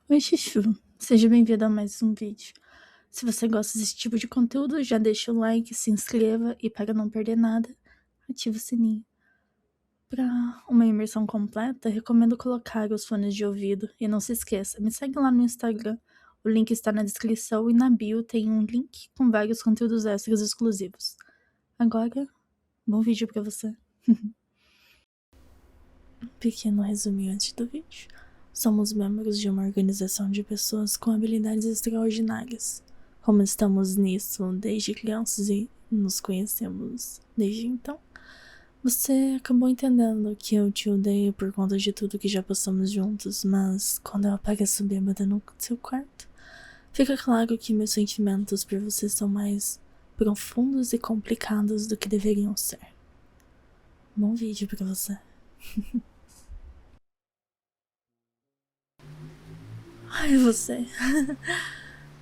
Oi, Chuchu. Seja bem-vindo a mais um vídeo. Se você gosta desse tipo de conteúdo, já deixa o like, se inscreva e para não perder nada, ative o sininho. Para uma imersão completa, recomendo colocar os fones de ouvido e não se esqueça, me segue lá no Instagram. O link está na descrição e na bio tem um link com vários conteúdos extras exclusivos. Agora, bom vídeo para você. Um pequeno resuminho antes do vídeo. Somos membros de uma organização de pessoas com habilidades extraordinárias. Como estamos nisso desde crianças e nos conhecemos desde então, você acabou entendendo que eu te odeio por conta de tudo que já passamos juntos, mas quando eu apareço bêbada no seu quarto, fica claro que meus sentimentos por você são mais profundos e complicados do que deveriam ser. Bom vídeo pra você. Ai, você.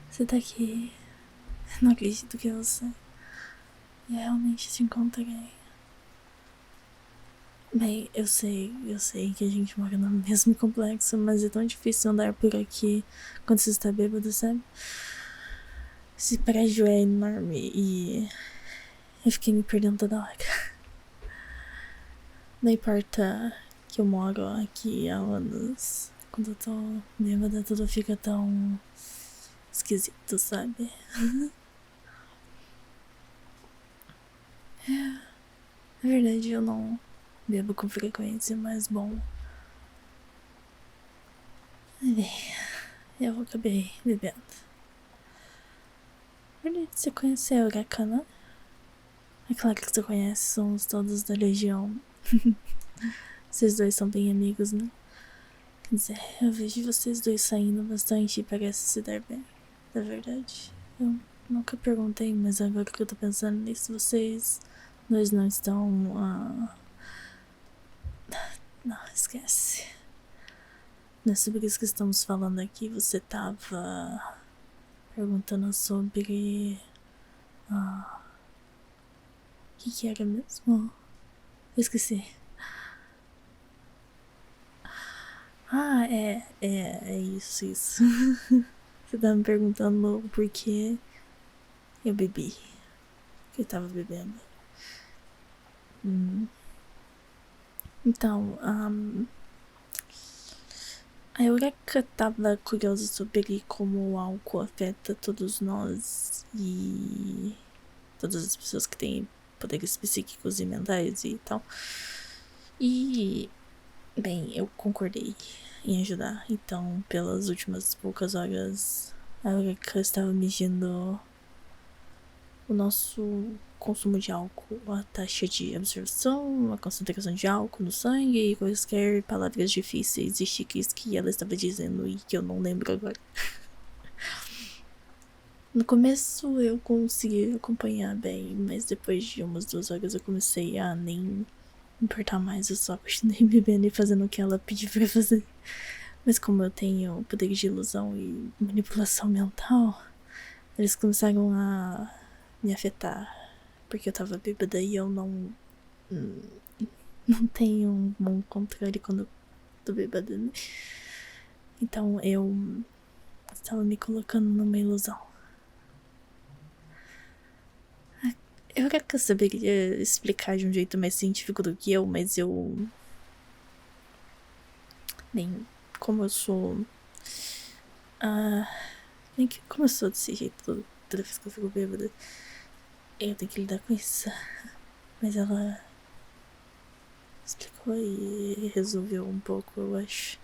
Você tá aqui. Não acredito que é você. E eu realmente te encontrei. Bem, eu sei que a gente mora no mesmo complexo, mas é tão difícil andar por aqui quando você está bêbado, sabe? Esse prédio é enorme e eu fiquei me perdendo toda hora. Não importa que eu moro aqui há anos, quando eu tô bêbada tudo fica tão esquisito, sabe? Na verdade eu não bebo com frequência, mas bom. Bem, eu acabei bebendo. Na verdade, você conhece a Eureka, né? É claro que você conhece, somos todos da Legião. Vocês dois são bem amigos, né? Quer dizer, eu vejo vocês dois saindo bastante e parece se dar bem. É verdade. Eu nunca perguntei, mas agora que eu tô pensando nisso, vocês dois não estão. Não, esquece. Não é sobre isso que estamos falando aqui. Você tava perguntando sobre. O que era mesmo? Eu esqueci. É isso. Você tá me perguntando por que eu bebi. Que eu tava bebendo. Então, a Eureka tava curiosa sobre como o álcool afeta todos nós e todas as pessoas que têm poderes psíquicos e mentais e tal. E, bem, eu concordei em ajudar. Então, pelas últimas poucas horas, a Eureka estava medindo o nosso consumo de álcool, a taxa de absorção, a concentração de álcool no sangue e quaisquer palavras difíceis e chiques que ela estava dizendo e que eu não lembro agora. No começo eu consegui acompanhar bem, mas depois de umas 2 horas eu comecei a nem importar mais, eu só continuei bebendo e fazendo o que ela pediu pra fazer. Mas como eu tenho poder de ilusão e manipulação mental, eles começaram a me afetar. Porque eu tava bêbada e eu não tenho um bom controle quando eu tô bêbada, né? Então eu estava me colocando numa ilusão. Eu quero que eu saberia explicar de um jeito mais científico do que eu, mas eu. Nem. Como eu sou. Nem que. Como eu sou desse jeito toda vez que eu fico bêbada, eu tenho que lidar com isso. Mas ela explicou e resolveu um pouco, eu acho.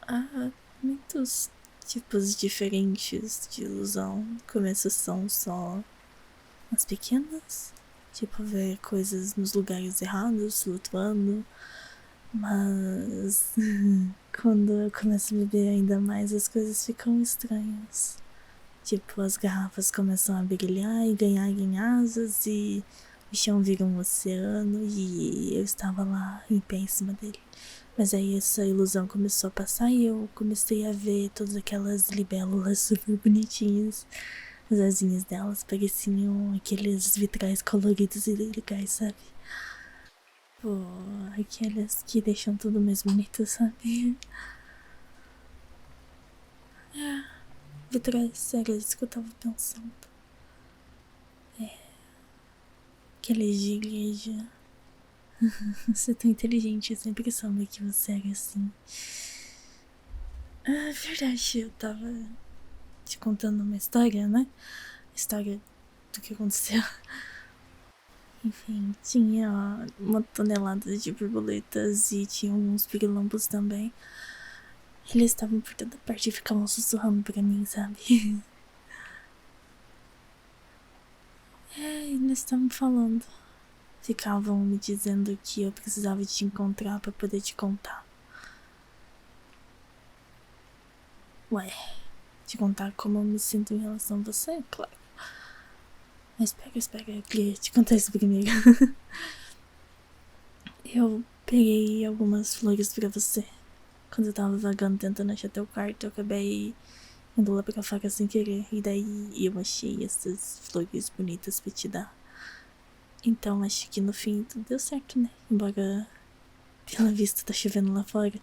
Há muitos tipos diferentes de ilusão. No começo são só as pequenas, tipo ver coisas nos lugares errados, flutuando. Mas quando eu começo a beber ainda mais, as coisas ficam estranhas. Tipo, as garrafas começam a brilhar e ganharem asas e o chão vira um oceano e eu estava lá em pé em cima dele. Mas aí essa ilusão começou a passar e eu comecei a ver todas aquelas libélulas super bonitinhas. As asinhas delas pareciam aqueles vitrais coloridos e legais, sabe? Tipo, aquelas que deixam tudo mais bonito, sabe? Vitor, é sério, isso que eu tava pensando. Aquelas de igreja. Você é tão inteligente, eu sempre soube que você era assim. Ah, verdade, eu tava te contando uma história, né? História do que aconteceu. Enfim, tinha uma tonelada de borboletas e tinha uns pirilampos também. Eles estavam por toda parte e ficavam sussurrando pra mim, sabe? Eles estavam falando. Ficavam me dizendo que eu precisava te encontrar pra poder te contar. Ué, te contar como eu me sinto em relação a você, claro. Mas espera, eu queria te contar isso primeiro. Eu peguei algumas flores pra você. Quando eu tava vagando tentando achar teu quarto, eu acabei indo lá pra fora sem querer. E daí eu achei essas flores bonitas pra te dar. Então acho que no fim tudo deu certo, né? Embora pela vista tá chovendo lá fora.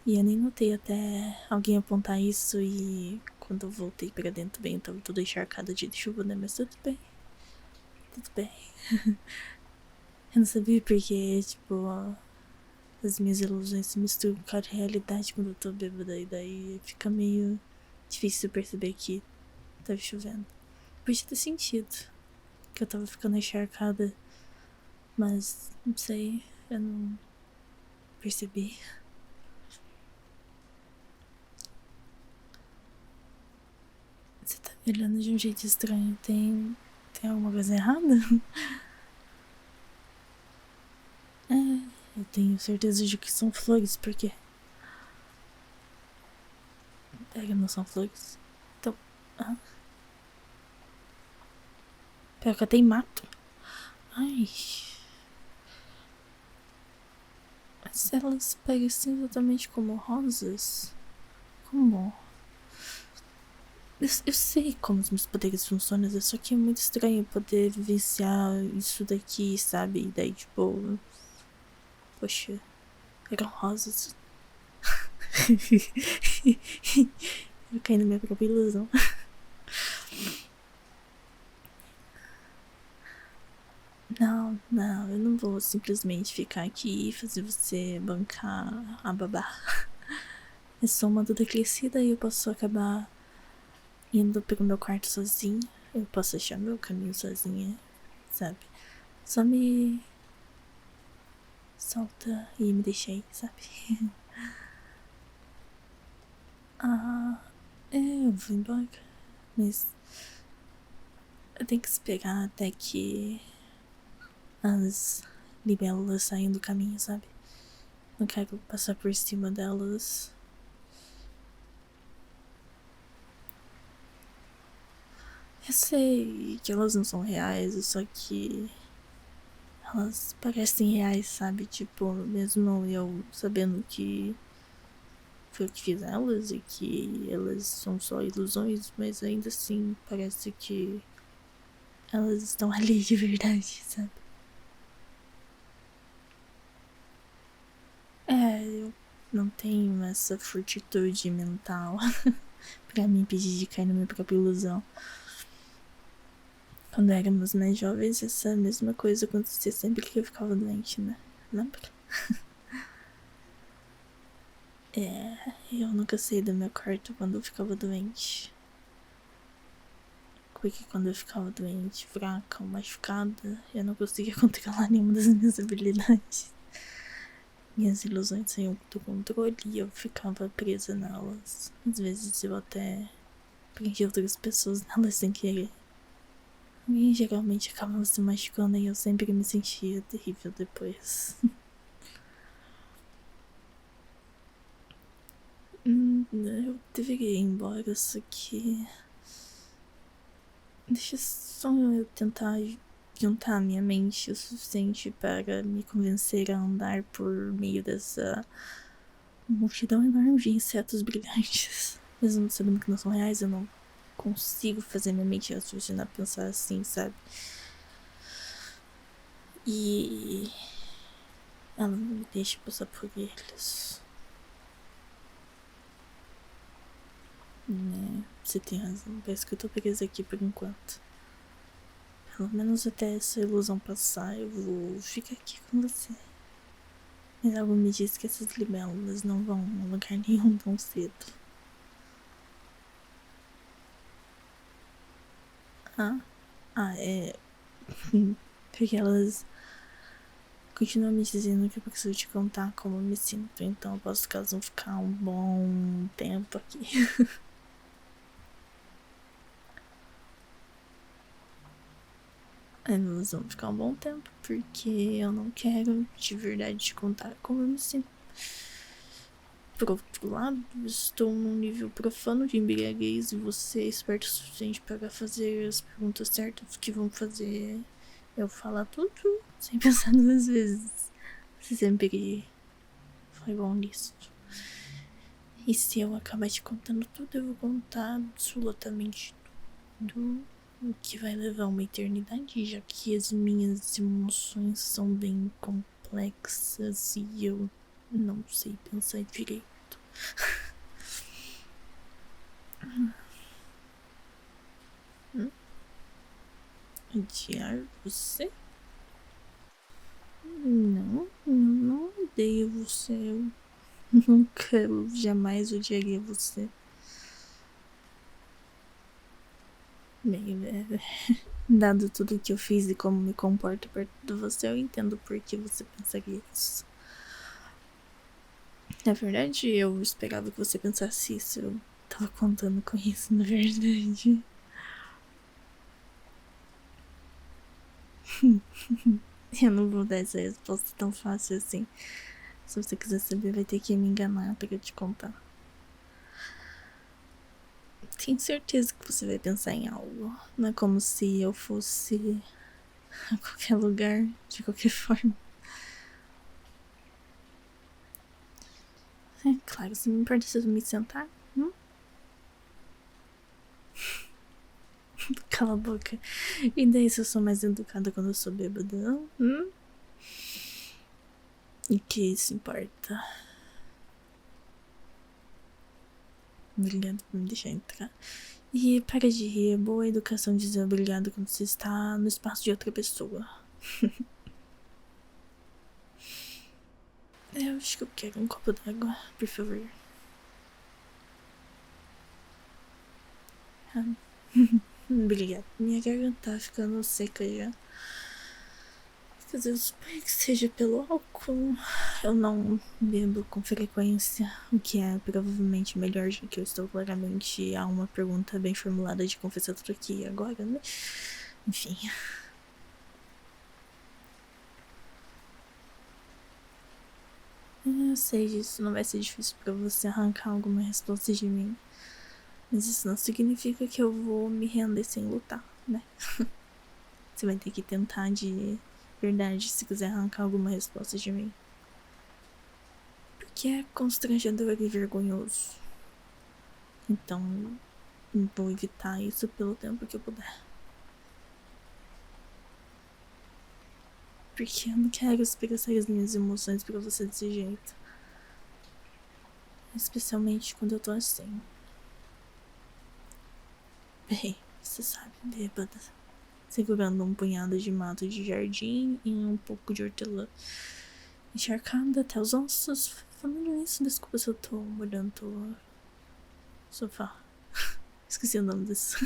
E eu nem notei até alguém apontar isso e quando eu voltei pra dentro bem, eu tava toda encharcada de chuva, né? Mas tudo bem. Tudo bem. Eu não sabia porque, tipo, as minhas ilusões se misturam com a realidade quando eu tô bêbada e daí fica meio difícil perceber que tava chovendo. Podia ter sentido que eu tava ficando encharcada, mas não sei, eu não percebi. Você tá me olhando de um jeito estranho, tem alguma coisa errada? Eu tenho certeza de que são flores, porque pega, não são flores. Então, pior que tem mato. Ai, mas elas parecem exatamente como rosas. Como? Eu sei como os meus poderes funcionam, só que é muito estranho poder vivenciar isso daqui, sabe? E daí, tipo. Poxa, eram rosas. Eu caí na minha própria ilusão. Não, eu não vou simplesmente ficar aqui e fazer você bancar a babá. Eu sou uma adulta crescida e eu posso acabar indo pro meu quarto sozinha. Eu posso achar meu caminho sozinha, sabe? Só me solta e me deixa aí, sabe? Eu vou embora. Mas eu tenho que esperar até que as libélulas saem do caminho, sabe? Não quero passar por cima delas. Eu sei que elas não são reais, só que elas parecem reais, sabe? Tipo, mesmo eu sabendo que foi eu que fiz elas e que elas são só ilusões, mas ainda assim parece que elas estão ali de verdade, sabe? Eu não tenho essa fortitude mental pra me impedir de cair na minha própria ilusão. Quando éramos mais jovens, essa mesma coisa acontecia sempre que eu ficava doente, né? Lembra? Eu nunca saí do meu quarto quando eu ficava doente. Porque quando eu ficava doente, fraca ou machucada, eu não conseguia controlar nenhuma das minhas habilidades. Minhas ilusões saíam do controle e eu ficava presa nelas. Às vezes eu até prendia outras pessoas nelas sem querer. E geralmente acabava se machucando e eu sempre me sentia terrível depois. Eu deveria ir embora, só que. Deixa só eu tentar juntar minha mente o suficiente para me convencer a andar por meio dessa multidão enorme de insetos brilhantes. Mesmo sabendo que não são reais, eu não consigo fazer minha mente raciocinar pensar assim, sabe? E Ela não me deixa passar por eles. Você tem razão. Parece que eu tô presa aqui por enquanto. Pelo menos até essa ilusão passar, eu vou ficar aqui com você. Mas algo me diz que essas libélulas não vão a lugar nenhum tão cedo. É. Porque elas continuam me dizendo que eu preciso te contar como eu me sinto. Então eu posso, caso, ficar um bom tempo aqui. Elas vão ficar um bom tempo, porque eu não quero de verdade te contar como eu me sinto. Por outro lado, estou num nível profano de embriaguez e você é esperto o suficiente para fazer as perguntas certas que vão fazer eu falar tudo sem pensar duas vezes. Você sempre foi bom nisso. E se eu acabar te contando tudo, eu vou contar absolutamente tudo, o que vai levar uma eternidade, já que as minhas emoções são bem complexas e eu não sei pensar direito. Odiar você? Não, eu não odeio você. Eu nunca, jamais odiaria você. Bem, dado tudo que eu fiz e como me comporto perto de você, eu entendo por que você pensaria isso. Na verdade, eu esperava que você pensasse isso. Eu tava contando com isso, na verdade. Eu não vou dar essa resposta tão fácil assim. Se você quiser saber, vai ter que me enganar pra eu te contar. Tenho certeza que você vai pensar em algo. Não é como se eu fosse a qualquer lugar, de qualquer forma. É claro, se não importa se eu me sentar. Cala a boca. E daí se eu sou mais educada quando eu sou bêbada? E que isso importa? Obrigado por me deixar entrar. E para de rir, é boa educação dizer obrigado quando você está no espaço de outra pessoa. Eu acho que eu quero um copo d'água, por favor. Obrigada. Minha garganta tá ficando seca já. Quer dizer, eu suponho que seja pelo álcool. Eu não bebo com frequência, o que é provavelmente melhor, já que eu estou claramente a uma pergunta bem formulada de confessar tudo aqui agora, né? Enfim. Eu sei disso, não vai ser difícil pra você arrancar alguma resposta de mim. Mas isso não significa que eu vou me render sem lutar, né? Você vai ter que tentar de verdade se quiser arrancar alguma resposta de mim. Porque é constrangedor e vergonhoso. Então, vou evitar isso pelo tempo que eu puder. Porque eu não quero expressar as minhas emoções pra você desse jeito. Especialmente quando eu tô assim. Bem, você sabe, bêbada. Segurando um punhado de mato de jardim e um pouco de hortelã. Encharcada até os ossos. Falando isso, desculpa se eu tô molhando o sofá. Esqueci o nome disso.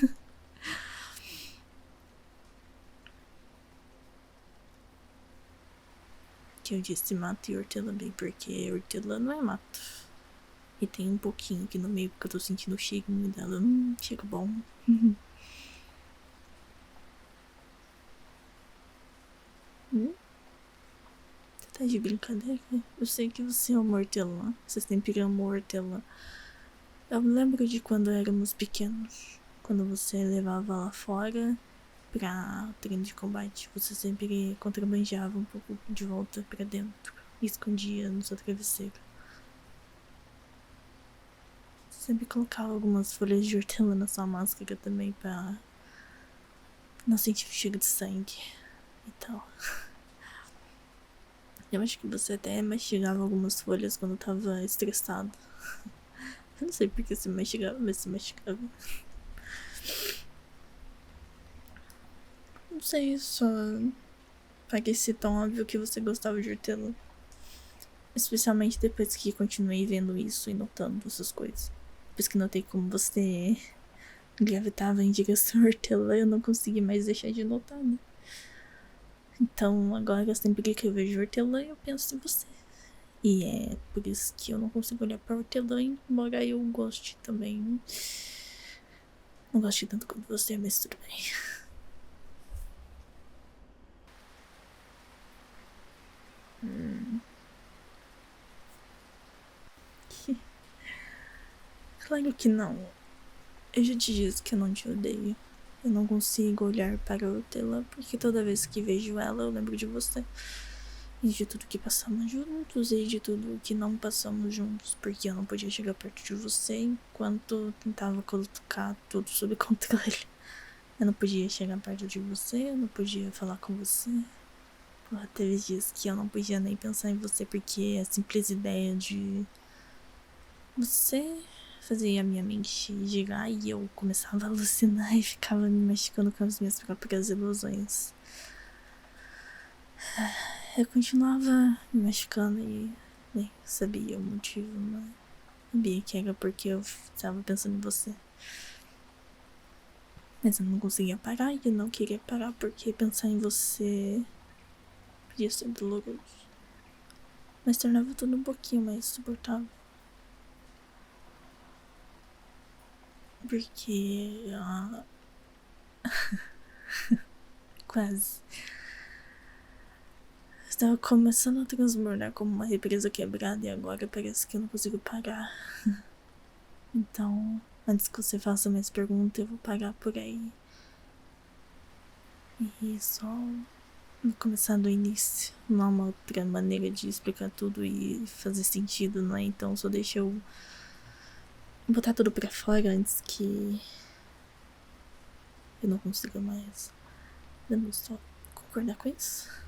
Que eu disse mato e hortelã bem, porque hortelã não é mato. E tem um pouquinho aqui no meio, porque eu tô sentindo o cheirinho dela. Cheiro bom. Você tá de brincadeira? Eu sei que você ama hortelã. Você sempre amou hortelã. Eu me lembro de quando éramos pequenos. Quando você levava lá fora pra treino de combate. Você sempre contrabandeava um pouco de volta pra dentro. E escondia no seu travesseiro. Você sempre colocava algumas folhas de hortelã na sua máscara também pra não sentir o cheiro de sangue e tal. Eu acho que você até mastigava algumas folhas quando tava estressado. Eu não sei porque você mastigava, mas você mastigava. Não sei, só parecia tão óbvio que você gostava de hortelã. Especialmente depois que continuei vendo isso e notando essas coisas. Depois que notei como você gravitava em direção à hortelã, eu não consegui mais deixar de notar, né? Então agora sempre que eu vejo hortelã, eu penso em você. E é por isso que eu não consigo olhar pra hortelã, embora eu goste também. Não goste tanto quanto você, mas tudo bem. Claro que não. Eu já te disse que eu não te odeio. Eu não consigo olhar para a hortelã porque toda vez que vejo ela eu lembro de você. E de tudo que passamos juntos e de tudo que não passamos juntos, porque eu não podia chegar perto de você enquanto tentava colocar tudo sob controle. Eu não podia chegar perto de você, eu não podia falar com você. Porra, teve dias que eu não podia nem pensar em você porque a simples ideia de você fazia a minha mente girar e eu começava a alucinar e ficava me machucando com as minhas próprias ilusões. Eu continuava me machucando e nem sabia o motivo, mas sabia que era porque eu estava pensando em você. Mas eu não conseguia parar e eu não queria parar porque pensar em você podia ser doloroso. Mas tornava tudo um pouquinho mais suportável. Porque. Quase. Estava começando a transbordar como uma represa quebrada e agora parece que eu não consigo parar. Então, antes que você faça mais perguntas, eu vou parar por aí. E só vou começar do início. Não há uma outra maneira de explicar tudo e fazer sentido, não é? Então só deixa eu botar tudo pra fora antes que eu não consiga mais. Vamos só concordar com isso?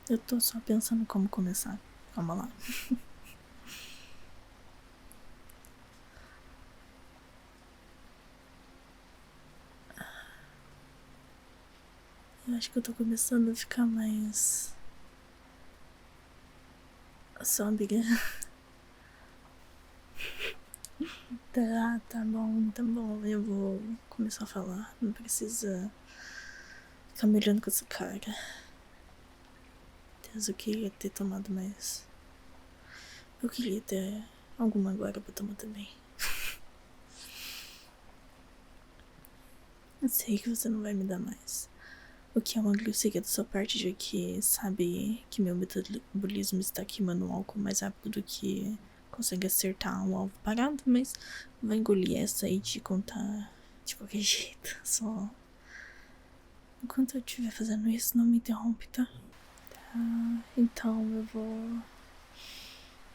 Eu tô só pensando como começar. Calma lá. Eu acho que eu tô começando a ficar mais sóbria. Tá bom, tá bom. Eu vou começar a falar. Não precisa ficar me olhando com essa cara. Deus, eu queria ter tomado mais. Eu queria ter alguma agora pra tomar também. Eu sei que você não vai me dar mais. O que é uma grosseria da sua parte, já que sabe que meu metabolismo está queimando o álcool mais rápido do que consegue acertar um alvo parado, mas vou engolir essa e te contar de qualquer jeito. Só enquanto eu estiver fazendo isso, não me interrompe, tá? Então eu vou.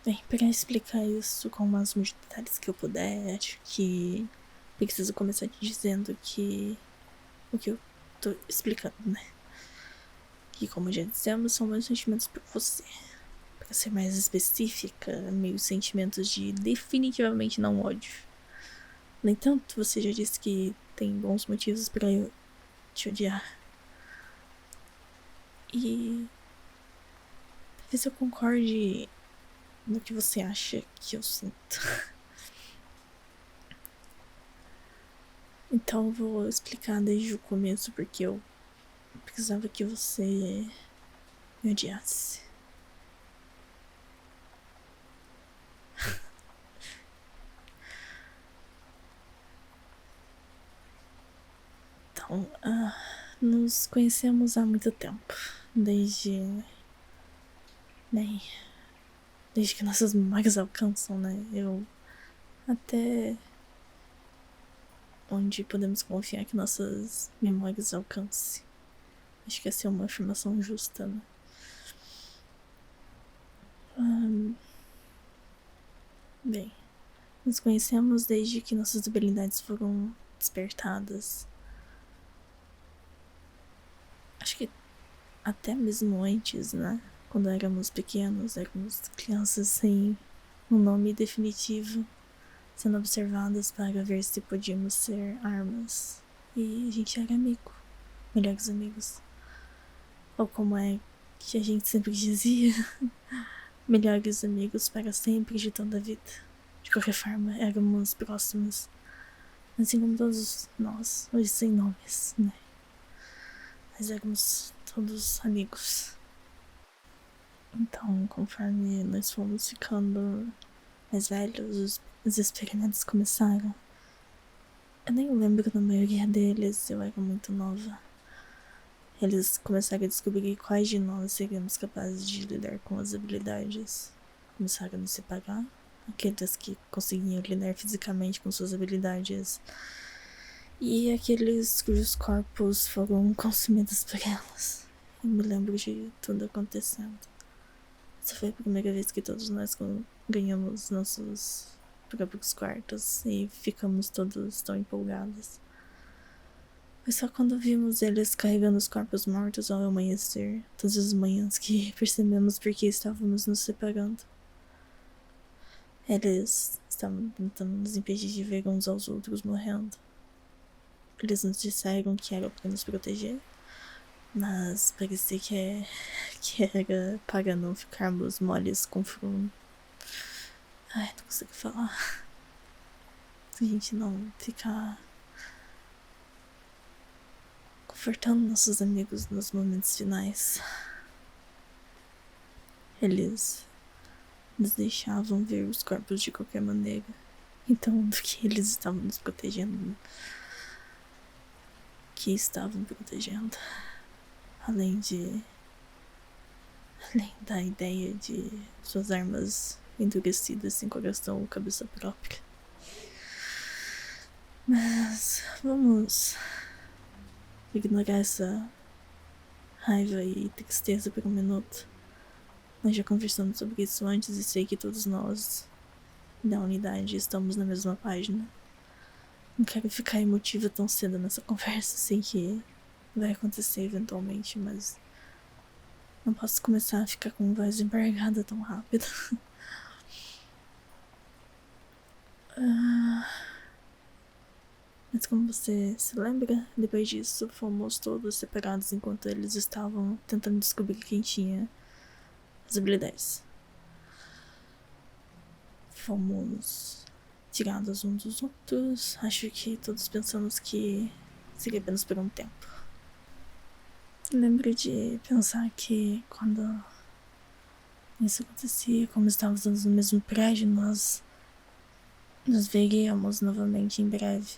Bem, pra explicar isso com o máximo de detalhes que eu puder, acho que preciso começar te dizendo que o que eu tô explicando, né? Que, como já dissemos, são meus sentimentos por você. Pra ser mais específica, meus sentimentos de definitivamente não ódio. No entanto, você já disse que tem bons motivos pra eu te odiar. E talvez eu concorde no que você acha que eu sinto. Então eu vou explicar desde o começo porque eu precisava que você me odiasse. Então, nos conhecemos há muito tempo. Desde. Bem. Desde que nossas memórias alcançam, né? Eu. Até. Onde podemos confiar que nossas memórias alcancem. Acho que essa é uma afirmação justa, né? Bem, nos conhecemos desde que nossas habilidades foram despertadas. Acho que até mesmo antes, né? Quando éramos pequenos, éramos crianças sem um nome definitivo, sendo observadas para ver se podíamos ser armas. E a gente era amigo, melhores amigos. Ou como é que a gente sempre dizia, melhores amigos para sempre de toda a vida. De qualquer forma, éramos próximos. Assim como todos nós, hoje sem nomes, né? Mas éramos todos amigos. Então, conforme nós fomos ficando mais velhos, os experimentos começaram. Eu nem lembro da maioria deles, eu era muito nova. Eles começaram a descobrir quais de nós seríamos capazes de lidar com as habilidades. Começaram a nos separar. Aqueles que conseguiam lidar fisicamente com suas habilidades. E aqueles cujos corpos foram consumidos por elas. Eu me lembro de tudo acontecendo. Essa foi a primeira vez que todos nós ganhamos nossos próprios quartos e ficamos todos tão empolgados. Foi só quando vimos eles carregando os corpos mortos ao amanhecer, todas as manhãs, que percebemos por que estávamos nos separando. Eles estavam tentando nos impedir de ver uns aos outros morrendo. Eles nos disseram que era para nos proteger, mas parecia que era para não ficarmos moles com fome. Ai, não consigo falar. A gente não ficar confortando nossos amigos nos momentos finais. Eles nos deixavam ver os corpos de qualquer maneira. Então, do que eles estavam nos protegendo, que estavam protegendo, além da ideia de suas armas endurecidas sem coração ou cabeça própria. Mas vamos ignorar essa raiva e tristeza por um minuto. Nós já conversamos sobre isso antes e sei que todos nós da unidade estamos na mesma página. Não quero ficar emotiva tão cedo nessa conversa, sei que vai acontecer eventualmente, mas não posso começar a ficar com voz embargada tão rápido. Mas como você se lembra, depois disso fomos todos separados enquanto eles estavam tentando descobrir quem tinha as habilidades. Fomos tirados uns dos outros. Acho que todos pensamos que seria apenas por um tempo. Lembro de pensar que quando isso acontecia, como estávamos todos no mesmo prédio, nós nos veríamos novamente em breve.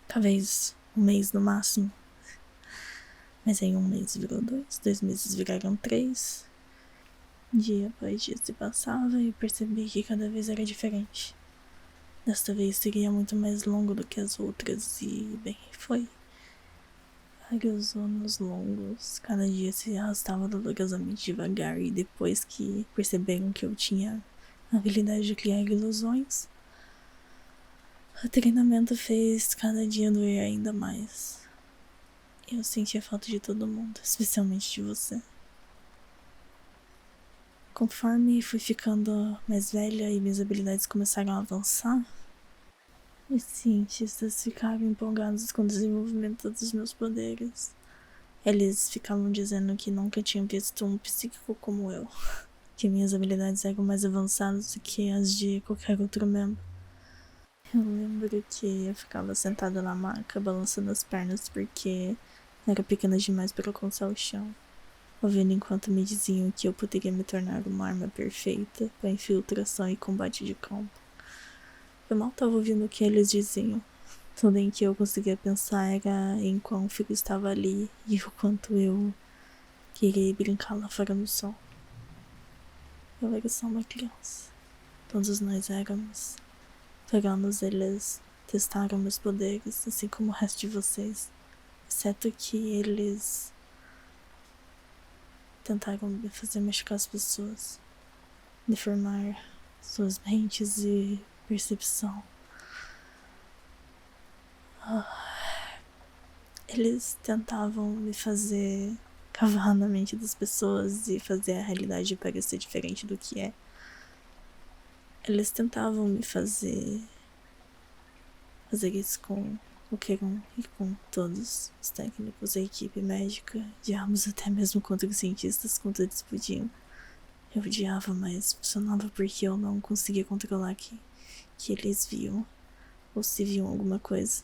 Talvez um mês no máximo. Mas em um mês virou 2 meses viraram 3. Dia após dia se passava e eu percebi que cada vez era diferente. Desta vez seria muito mais longo do que as outras e, bem, foi. Vários anos longos, cada dia se arrastava dolorosamente devagar e depois que perceberam que eu tinha a habilidade de criar ilusões, o treinamento fez cada dia doer ainda mais. Eu sentia falta de todo mundo, especialmente de você. Conforme fui ficando mais velha e minhas habilidades começaram a avançar, os cientistas ficaram empolgados com o desenvolvimento dos meus poderes. Eles ficavam dizendo que nunca tinham visto um psíquico como eu, que minhas habilidades eram mais avançadas do que as de qualquer outro membro. Eu lembro que eu ficava sentada na maca, balançando as pernas porque era pequena demais para alcançar o chão, ouvindo enquanto me diziam que eu poderia me tornar uma arma perfeita para infiltração e combate de campo. Eu mal estava ouvindo o que eles diziam. Tudo em que eu conseguia pensar era em quão frio estava ali e o quanto eu queria ir brincar lá fora no sol. Eu era só uma criança. Todos nós éramos. Todos eles testaram meus poderes, assim como o resto de vocês. Exceto que eles tentaram me fazer machucar as pessoas, deformar suas mentes e percepção. Eles tentavam me fazer cavar na mente das pessoas e fazer a realidade parecer diferente do que é. Eles tentavam me fazer isso com qualquer um e com todos os técnicos, a equipe médica, diabos, até mesmo contra os cientistas, quando eles podiam. Eu odiava, mas funcionava porque eu não conseguia controlar que eles viam, ou se viam alguma coisa.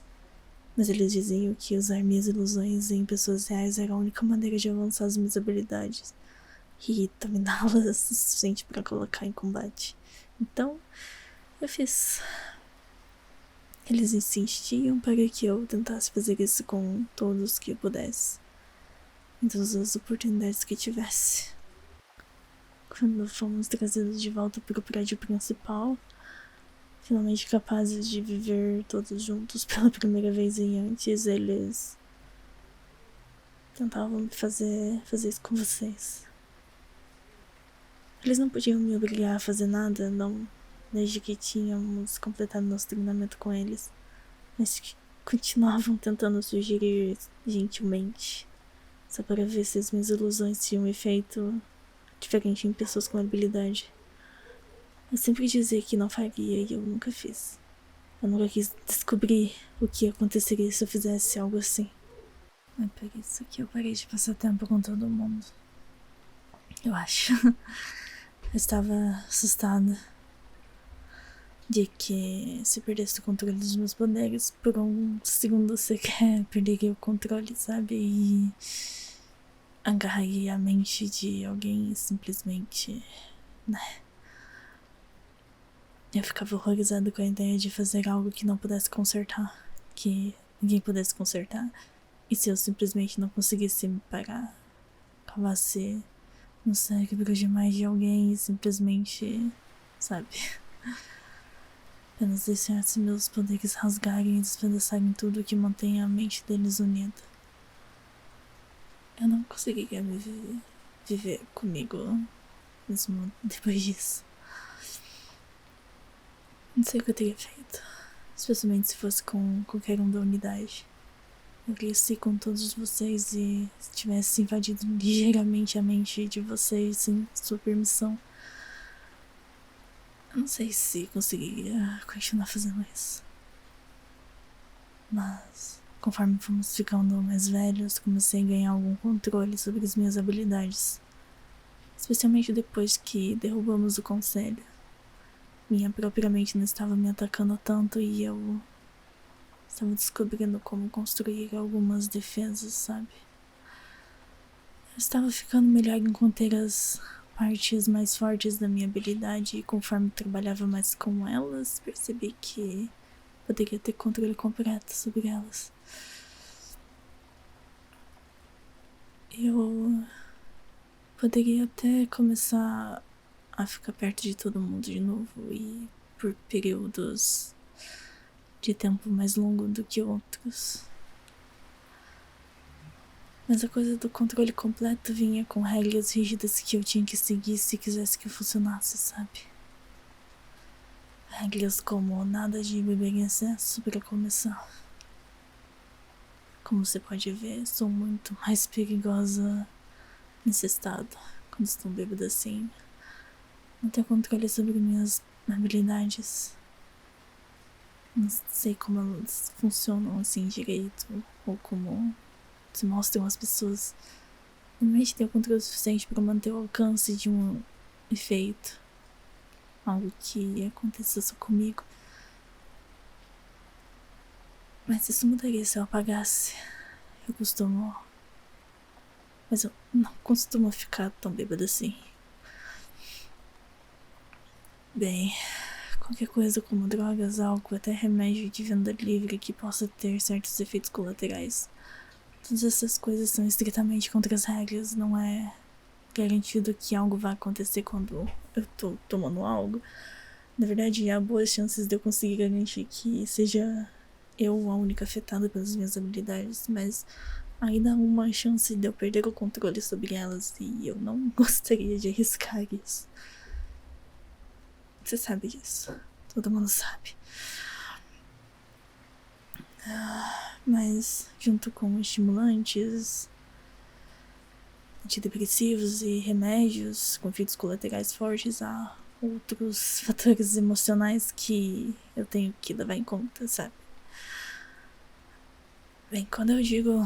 Mas eles diziam que usar minhas ilusões em pessoas reais era a única maneira de avançar as minhas habilidades e dominá-las o suficiente para colocar em combate. Então, eu fiz. Eles insistiam para que eu tentasse fazer isso com todos que eu pudesse, em todas as oportunidades que tivesse. Quando fomos trazidos de volta para o prédio principal, finalmente capazes de viver todos juntos pela primeira vez, e antes eles tentavam me fazer isso com vocês. Eles não podiam me obrigar a fazer nada, não, desde que tínhamos completado nosso treinamento com eles, mas continuavam tentando sugerir gentilmente, só para ver se as minhas ilusões tinham um efeito diferente em pessoas com habilidade. Eu sempre dizia que não faria e eu nunca fiz. Eu nunca quis descobrir o que aconteceria se eu fizesse algo assim. É por isso que eu parei de passar tempo com todo mundo. Eu acho. Eu estava assustada de que se perdesse o controle dos meus poderes, por um segundo sequer perderia o controle, sabe? E agarraria a mente de alguém e simplesmente, né? Eu ficava horrorizada com a ideia de fazer algo que não pudesse consertar, que ninguém pudesse consertar. E se eu simplesmente não conseguisse me parar, cavasse no cérebro de mais de alguém e simplesmente, sabe, apenas deixasse meus poderes rasgarem e despedaçarem tudo que mantém a mente deles unida. Eu não conseguiria me viver comigo mesmo depois disso. Não sei o que eu teria feito, especialmente se fosse com qualquer um da unidade. Eu cresci com todos vocês e se tivesse invadido ligeiramente a mente de vocês sem sua permissão, eu não sei se conseguiria continuar fazendo isso. Mas, conforme fomos ficando mais velhos, comecei a ganhar algum controle sobre as minhas habilidades. Especialmente depois que derrubamos o conselho. Minha própria mente não estava me atacando tanto e eu estava descobrindo como construir algumas defesas, sabe? Eu estava ficando melhor em conter as partes mais fortes da minha habilidade e conforme trabalhava mais com elas, percebi que poderia ter controle completo sobre elas. Eu poderia até começar a ficar perto de todo mundo de novo e por períodos de tempo mais longo do que outros. Mas a coisa do controle completo vinha com regras rígidas que eu tinha que seguir se quisesse que funcionasse, sabe? Regras como nada de beber em excesso para começar. Como você pode ver, sou muito mais perigosa nesse estado, quando estou bêbada assim. Não tenho controle sobre minhas habilidades. Não sei como elas funcionam assim direito, ou como se mostram as pessoas. Normalmente tenho controle suficiente para manter o alcance de um efeito. Algo que aconteça só comigo. Mas isso mudaria se eu apagasse. Mas eu não costumo ficar tão bêbada assim. Bem, qualquer coisa como drogas, álcool, até remédio de venda livre que possa ter certos efeitos colaterais. Todas essas coisas são estritamente contra as regras, não é garantido que algo vai acontecer quando eu tô tomando algo. Na verdade, há boas chances de eu conseguir garantir que seja eu a única afetada pelas minhas habilidades, mas ainda há uma chance de eu perder o controle sobre elas e eu não gostaria de arriscar isso. Você sabe disso. Todo mundo sabe. Mas, junto com estimulantes, antidepressivos e remédios com efeitos colaterais fortes, há outros fatores emocionais que eu tenho que levar em conta, sabe? Bem, quando eu digo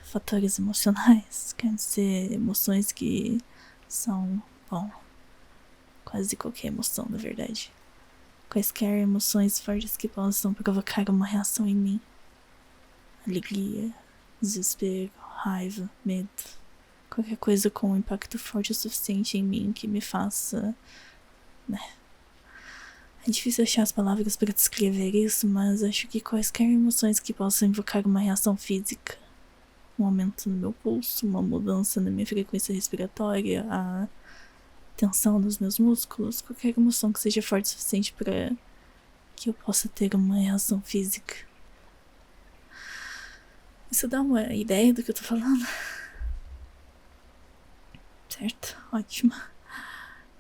fatores emocionais, quer dizer emoções que são, bom, quase qualquer emoção, na verdade. Quaisquer emoções fortes que possam provocar uma reação em mim. Alegria, desespero, raiva, medo. Qualquer coisa com um impacto forte o suficiente em mim que me faça, né? É difícil achar as palavras para descrever isso, mas acho que quaisquer emoções que possam invocar uma reação física, um aumento no meu pulso, uma mudança na minha frequência respiratória, a tensão nos meus músculos, qualquer emoção que seja forte o suficiente para que eu possa ter uma reação física. Isso dá uma ideia do que eu tô falando? Certo, ótimo.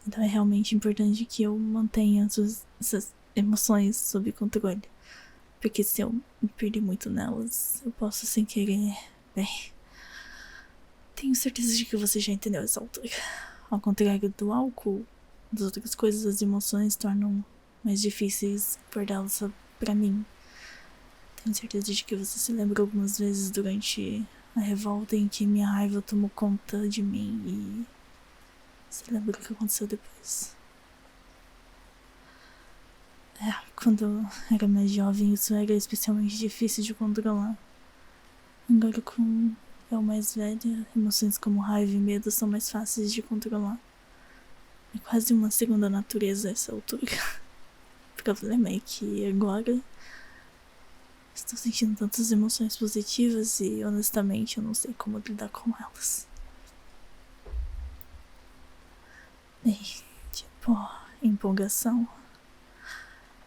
Então é realmente importante que eu mantenha essas emoções sob controle. Porque se eu me perder muito nelas, eu posso sem querer. Bem, tenho certeza de que você já entendeu essa altura. Ao contrário do álcool, das outras coisas, as emoções tornam mais difíceis guardá-las só pra mim. Tenho certeza de que você se lembra algumas vezes durante a revolta em que minha raiva tomou conta de mim e você lembra o que aconteceu depois? Quando eu era mais jovem, isso era especialmente difícil de controlar. Agora, com eu mais velha, emoções como raiva e medo são mais fáceis de controlar. É quase uma segunda natureza a essa altura. O problema é que agora estou sentindo tantas emoções positivas e, honestamente, eu não sei como lidar com elas. Bem, tipo, empolgação.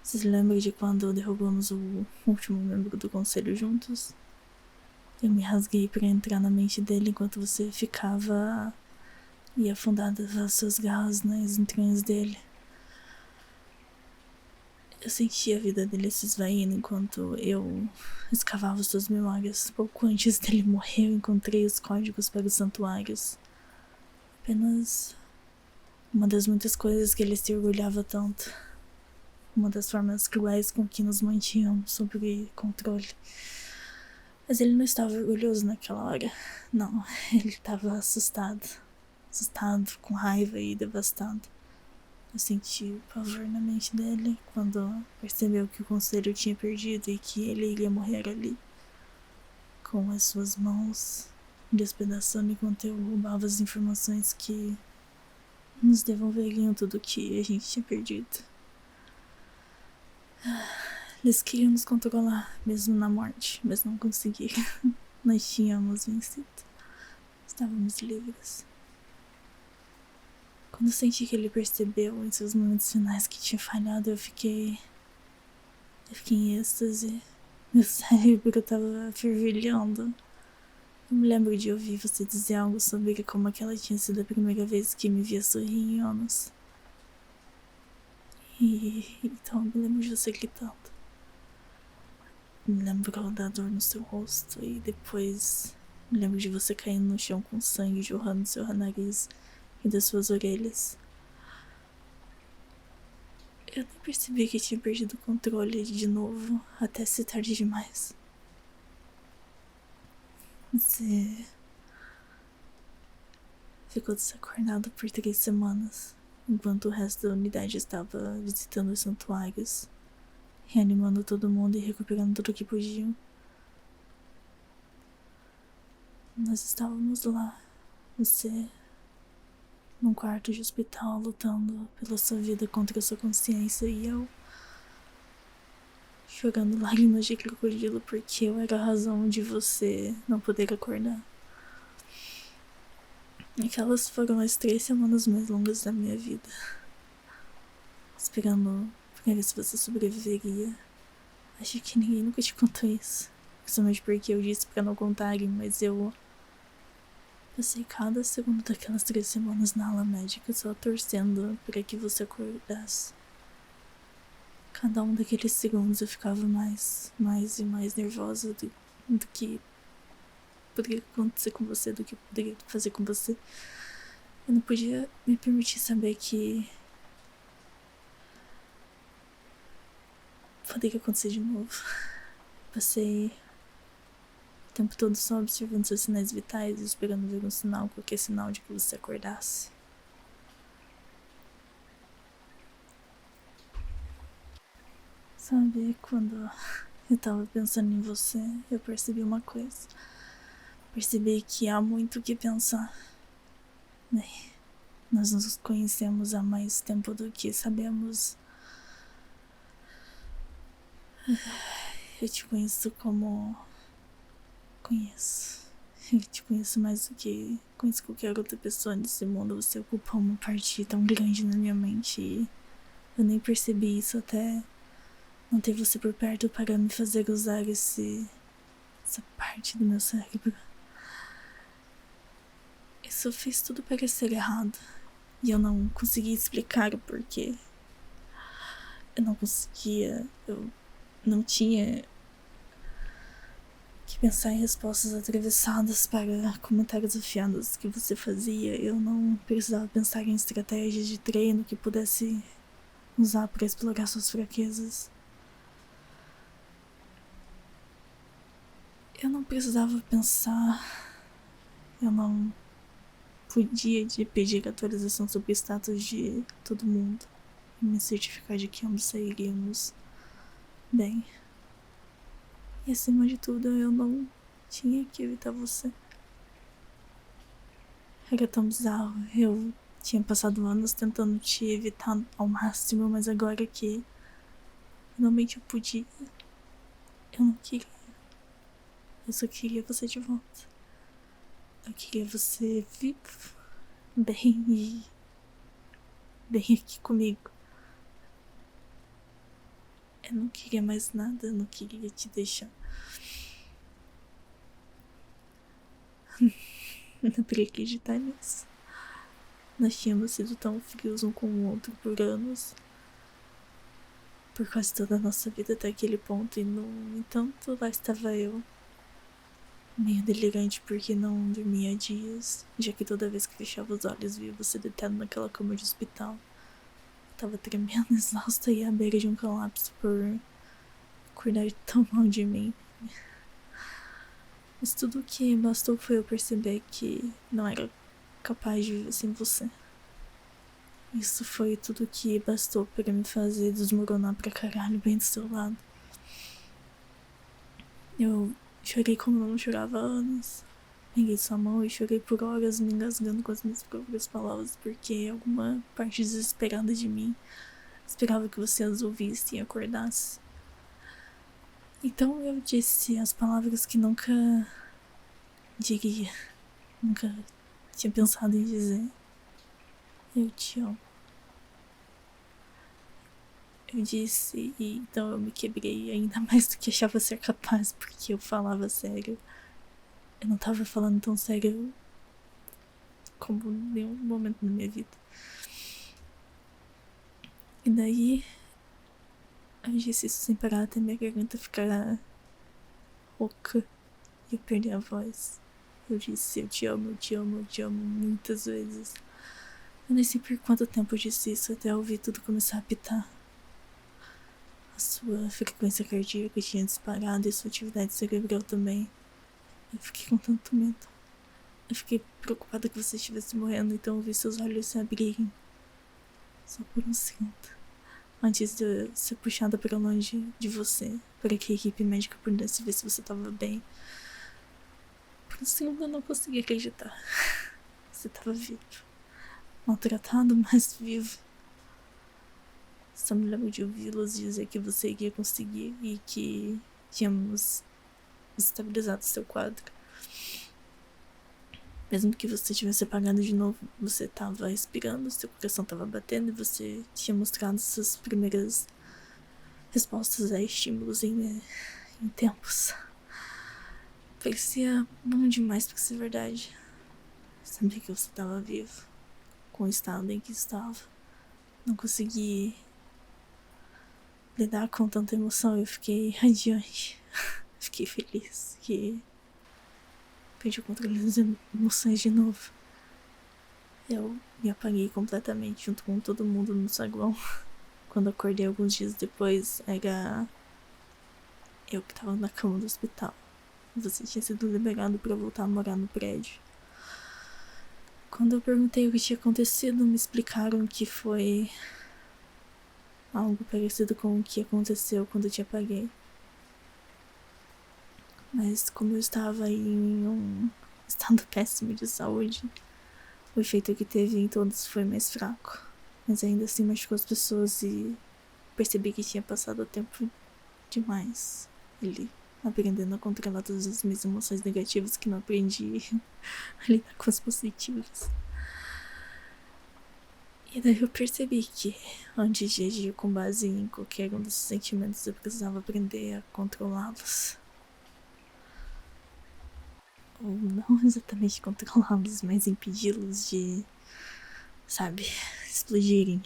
Você se lembra de quando derrubamos o último membro do conselho juntos? Eu me rasguei para entrar na mente dele enquanto você ficava e afundada as suas garras nas entranhas dele. Eu senti a vida dele se esvaindo enquanto eu escavava suas memórias. Pouco antes dele morrer, eu encontrei os códigos para os santuários. Apenas uma das muitas coisas que ele se orgulhava tanto. Uma das formas cruéis com que nos mantinham sob controle. Mas ele não estava orgulhoso naquela hora. Não, ele estava assustado. Assustado, com raiva e devastado. Eu senti o pavor na mente dele quando percebeu que o conselho tinha perdido e que ele iria morrer ali. Com as suas mãos despedaçando enquanto eu roubava as informações que nos devolveriam tudo o que a gente tinha perdido. Eles queriam nos controlar, mesmo na morte, mas não conseguiram. Nós tínhamos vencido. Estávamos livres. Quando senti que ele percebeu em seus momentos finais que tinha falhado, eu fiquei em êxtase. Meu cérebro estava fervilhando. Eu me lembro de ouvir você dizer algo sobre como aquela tinha sido a primeira vez que me via sorrir em anos. E então eu me lembro de você gritando. Me lembro da dor no seu rosto e depois me lembro de você caindo no chão com sangue jorrando do seu nariz e das suas orelhas. Eu nem percebi que tinha perdido o controle de novo até ser tarde demais. Você ficou desacordado por 3 semanas, enquanto o resto da unidade estava visitando os santuários, reanimando todo mundo e recuperando tudo o que podiam. Nós estávamos lá, você num quarto de hospital lutando pela sua vida contra a sua consciência e eu chorando lágrimas de crocodilo porque eu era a razão de você não poder acordar. Aquelas foram as 3 semanas mais longas da minha vida, esperando pra ver se você sobreviveria. Acho que ninguém nunca te contou isso, principalmente porque eu disse pra não contarem, mas eu passei cada segundo daquelas 3 semanas na ala médica só torcendo para que você acordasse. Cada um daqueles segundos eu ficava mais e mais nervosa do que poderia acontecer com você, do que poderia fazer com você. Eu não podia me permitir saber que poderia acontecer de novo. Passei o tempo todo só observando seus sinais vitais, esperando ver um sinal, qualquer sinal de que você acordasse. Sabe, quando eu tava pensando em você, eu percebi uma coisa. Percebi que há muito o que pensar. Bem, nós nos conhecemos há mais tempo do que sabemos. Eu te conheço como... conheço. Eu te conheço mais do que conheço qualquer outra pessoa nesse mundo. Você ocupa uma parte tão grande na minha mente e eu nem percebi isso até não ter você por perto para me fazer usar essa parte do meu cérebro. Isso fez tudo parecer errado e eu não conseguia explicar o porquê. Eu não conseguia, eu não tinha que pensar em respostas atravessadas para comentários afiados que você fazia. Eu não precisava pensar em estratégias de treino que pudesse usar para explorar suas fraquezas. Eu não precisava pensar. Eu não podia pedir atualização sobre o status de todo mundo e me certificar de que ambos sairíamos bem. E acima de tudo, eu não tinha que evitar você. Era tão bizarro. Eu tinha passado anos tentando te evitar ao máximo, mas agora que finalmente eu podia, eu não queria. Eu só queria você de volta. Eu queria você vivo, bem e bem aqui comigo. Eu não queria mais nada, eu não queria te deixar. Não queria acreditar nisso. Nós tínhamos sido tão frios um com o outro por anos. Por quase toda a nossa vida até aquele ponto. E no entanto, lá estava eu. Meio delirante porque não dormia há dias. Já que toda vez que fechava os olhos via você deitado naquela cama de hospital. Tava tremendo, exausta e à beira de um colapso por cuidar tão mal de mim. Mas tudo o que bastou foi eu perceber que não era capaz de viver sem você. Isso foi tudo o que bastou para me fazer desmoronar pra caralho bem do seu lado. Eu chorei como não chorava há anos. Peguei sua mão e chorei por horas, me engasgando com as minhas próprias palavras, porque alguma parte desesperada de mim esperava que você as ouvisse e acordasse. Então eu disse as palavras que nunca diria, nunca tinha pensado em dizer. Eu te amo. Eu disse e então eu me quebrei ainda mais do que achava ser capaz, porque eu falava sério. Eu não tava falando tão sério como em nenhum momento na minha vida. E daí eu disse isso sem parar até minha garganta ficar rouca e eu perdi a voz. Eu disse eu te amo, eu te amo, eu te amo muitas vezes. Eu nem sei por quanto tempo eu disse isso até ouvir tudo começar a apitar. A sua frequência cardíaca tinha disparado e sua atividade cerebral também. Eu fiquei com tanto medo. Eu fiquei preocupada que você estivesse morrendo, então eu vi seus olhos se abrirem. Só por um segundo. Antes de eu ser puxada para longe de você, para que a equipe médica pudesse ver se você estava bem. Por um segundo eu não conseguia acreditar. Você estava vivo. Maltratado, mas vivo. Só me lembro de ouvi-los dizer que você iria conseguir e que tínhamos estabilizado seu quadro. Mesmo que você tivesse apagado de novo, você estava respirando, seu coração estava batendo e você tinha mostrado suas primeiras respostas a estímulos em tempos. Parecia bom demais para ser verdade. Saber que você estava vivo, com o estado em que estava. Não consegui lidar com tanta emoção, eu fiquei radiante. Fiquei feliz que perdi o controle das emoções de novo. Eu me apaguei completamente junto com todo mundo no saguão. Quando acordei alguns dias depois, era eu que tava na cama do hospital. Você tinha sido liberado pra voltar a morar no prédio. Quando eu perguntei o que tinha acontecido, me explicaram que foi algo parecido com o que aconteceu quando eu te apaguei. Mas como eu estava em um estado péssimo de saúde, o efeito que teve em todos foi mais fraco. Mas ainda assim machucou as pessoas e percebi que tinha passado tempo demais ali, aprendendo a controlar todas as minhas emoções negativas que não aprendi a lidar com as positivas. E daí eu percebi que, antes de agir com base em qualquer um desses sentimentos, eu precisava aprender a controlá-los. Ou não exatamente controlá-los, mas impedi-los de, sabe, explodirem.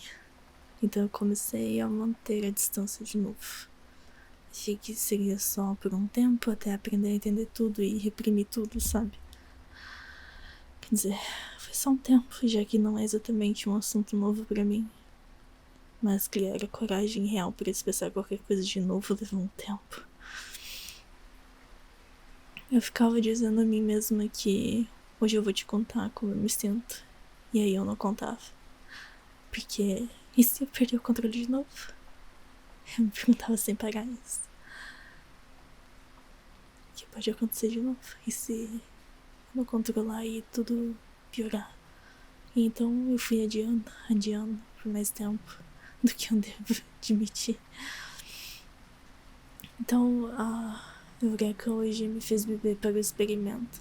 Então eu comecei a manter a distância de novo. Achei que seria só por um tempo até aprender a entender tudo e reprimir tudo, sabe? Quer dizer, foi só um tempo, já que não é exatamente um assunto novo pra mim. Mas criar a coragem real para expressar qualquer coisa de novo levou um tempo. Eu ficava dizendo a mim mesma que hoje eu vou te contar como eu me sinto. E aí eu não contava. Porque e se eu perder o controle de novo? Eu me perguntava sem parar isso. O que pode acontecer de novo? E se eu não controlar e tudo piorar? E então eu fui adiando por mais tempo do que eu devo admitir. Então a Eureka hoje me fez beber para o experimento.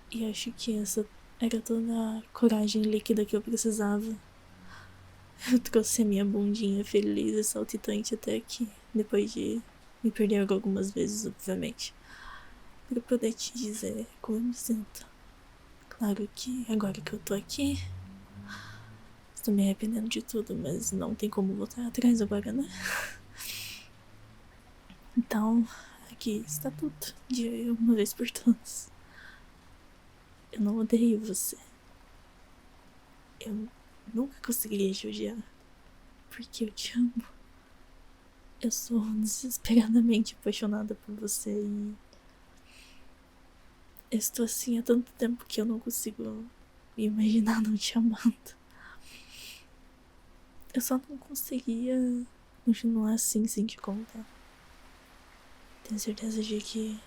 E acho que essa era toda a coragem líquida que eu precisava. Eu trouxe a minha bundinha feliz e saltitante até aqui, depois de me perder algumas vezes, obviamente, para poder te dizer como eu me sinto. Claro que agora que eu tô aqui, estou me arrependendo de tudo, mas não tem como voltar atrás agora, né? Então, aqui está tudo, de uma vez por todas. Eu não odeio você. Eu nunca conseguiria te odiar, porque eu te amo. Eu sou desesperadamente apaixonada por você e eu estou assim há tanto tempo que eu não consigo me imaginar não te amando. Eu só não conseguia continuar assim sem te contar. Tenho certeza de que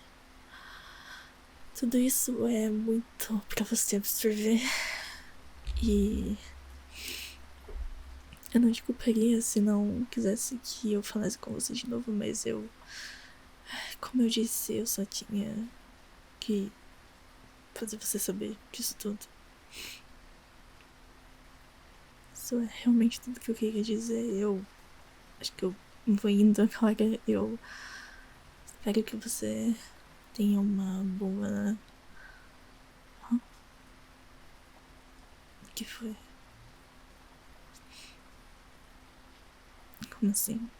tudo isso é muito pra você absorver e eu não te culparia se não quisesse que eu falasse com você de novo, mas como eu disse, eu só tinha que fazer você saber disso tudo. Isso é realmente tudo que eu queria dizer. Eu acho que eu vou indo agora. Eu espero que você tenha uma boa... O que foi? Como assim?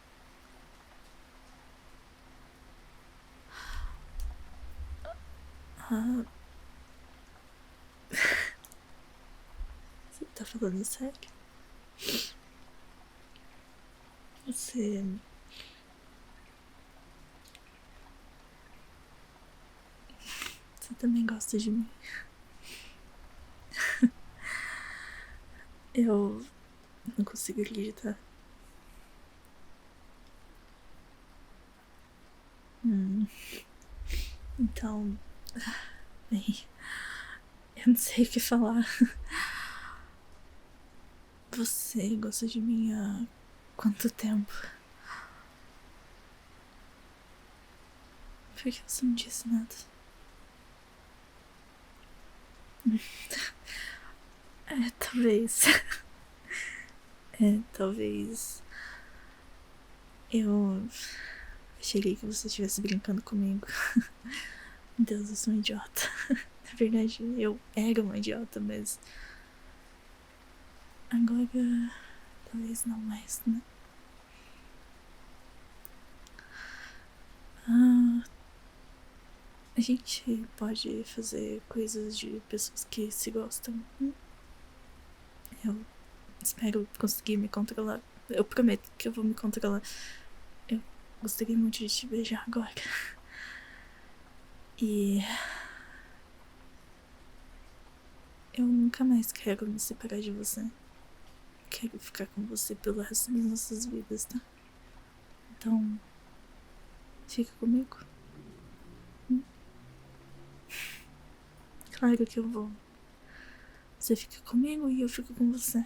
Ah... Você tá falando sério? Você... Você também gosta de mim? Eu não consigo acreditar. Então... Bem... Eu não sei o que falar. Você gosta de mim há quanto tempo? Por que você não disse nada? Talvez. Talvez. Eu achei que você estivesse brincando comigo. Deus, eu sou um idiota. Na verdade, eu era uma idiota, mas agora talvez não mais, né? A gente pode fazer coisas de pessoas que se gostam. Eu espero conseguir me controlar. Eu prometo que eu vou me controlar. Eu gostaria muito de te beijar agora. E eu nunca mais quero me separar de você. Quero ficar com você pelo resto das nossas vidas, tá? Então, fica comigo. Claro que eu vou. Você fica comigo e eu fico com você.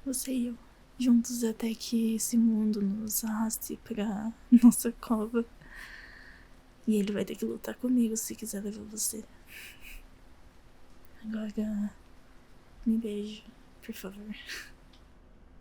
Você e eu. Juntos até que esse mundo nos arraste pra nossa cova. E ele vai ter que lutar comigo se quiser levar você. Agora, me beije, por favor.